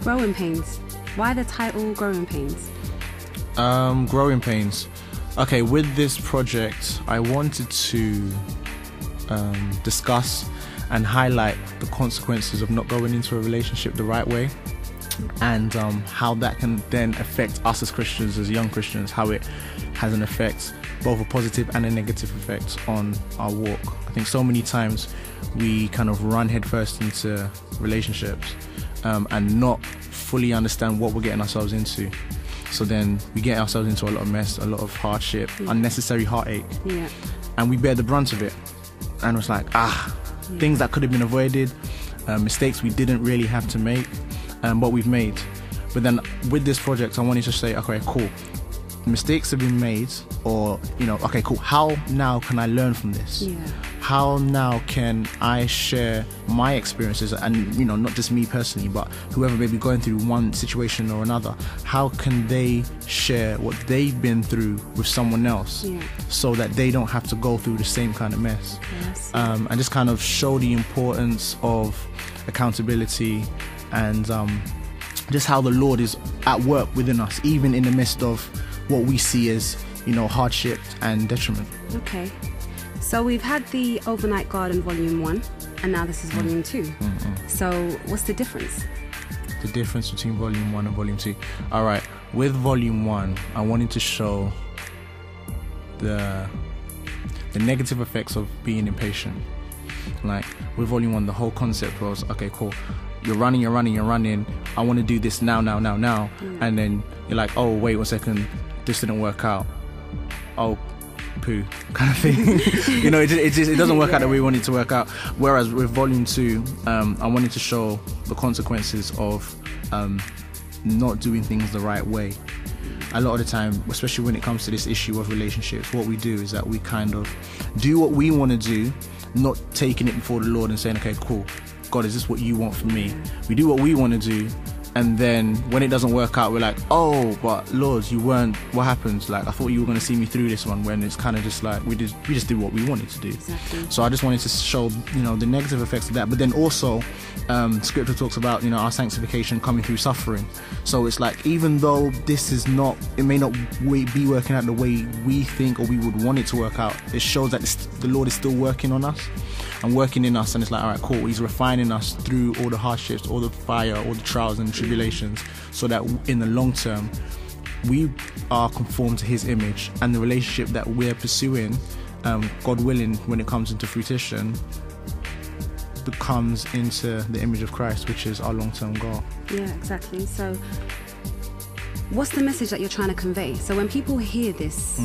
Growing Pains. Why the title Growing Pains? Growing Pains. Okay, with this project, I wanted to discuss and highlight the consequences of not going into a relationship the right way, and how that can then affect us as Christians, as young Christians, how it has an effect, both a positive and a negative effect on our walk. I think so many times we kind of run headfirst into relationships and not fully understand what we're getting ourselves into. So then we get ourselves into a lot of mess, a lot of hardship, unnecessary heartache, and we bear the brunt of it. And it's like, things that could have been avoided, mistakes we didn't really have to make, but we've made. But then with this project, I wanted to say, okay, cool, mistakes have been made, or, okay, cool, how now can I learn from this? How now can I share my experiences, and not just me personally, but whoever may be going through one situation or another, how can they share what they've been through with someone else, so that they don't have to go through the same kind of mess? And just kind of show the importance of accountability, and just how the Lord is at work within us, even in the midst of what we see as hardship and detriment. Okay, so we've had the Overnight Garden Volume 1, and now this is Volume 2. So what's the difference? The difference between Volume 1 and Volume 2. All right, with Volume 1, I wanted to show the negative effects of being impatient. Like with Volume 1, the whole concept was, okay, cool, you're running, I want to do this now, and then you're like, oh, wait 1 second, this didn't work out. Oh, poo, kind of thing. It doesn't work out the way we want it to work out. Whereas with Volume 2, I wanted to show the consequences of not doing things the right way. A lot of the time, especially when it comes to this issue of relationships, what we do is that we kind of do what we want to do, not taking it before the Lord and saying, okay, cool, God, is this what you want from me? We do what we want to do, and then when it doesn't work out, we're like, oh, but Lord, you weren't, what happens? Like, I thought you were going to see me through this one, when it's kind of just like we just did what we wanted to do. Exactly. So I just wanted to show the negative effects of that, but then also scripture talks about our sanctification coming through suffering. So it's like, even though this is not, it may not be working out the way we think or we would want it to work out, it shows that the Lord is still working on us and working in us, and it's like, all right, cool, he's refining us through all the hardships, all the fire, all the trials and tribulations, so that in the long term we are conformed to his image, and the relationship that we're pursuing, God willing, when it comes into fruition, becomes into the image of Christ, which is our long-term goal. Yeah, exactly. So what's the message that you're trying to convey? So when people hear this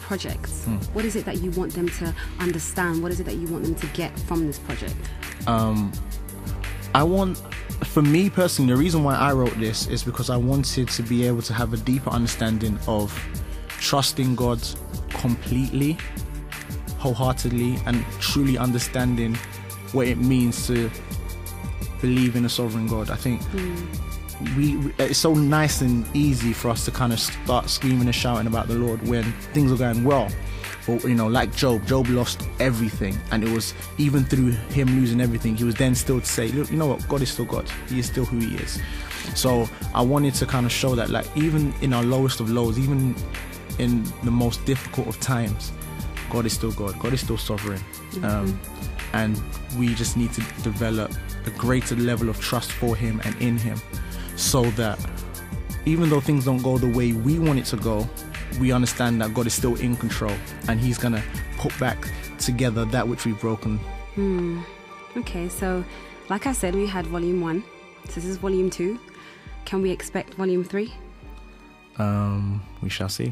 project, what is it that you want them to understand? What is it that you want them to get from this project? For me personally, the reason why I wrote this is because I wanted to be able to have a deeper understanding of trusting God completely, wholeheartedly, and truly understanding what it means to believe in a sovereign God. I think it's so nice and easy for us to kind of start screaming and shouting about the Lord when things are going well. But like Job lost everything, and it was even through him losing everything, he was then still to say, look, you know what, God is still God, he is still who he is. So I wanted to kind of show that, like, even in our lowest of lows, even in the most difficult of times, God is still God, God is still sovereign. And we just need to develop a greater level of trust for him and in him, so that even though things don't go the way we want it to go, we understand that God is still in control, and he's gonna put back together that which we've broken. Okay, so like I said, we had Volume 1, so this is Volume 2. Can we expect Volume 3? We shall see.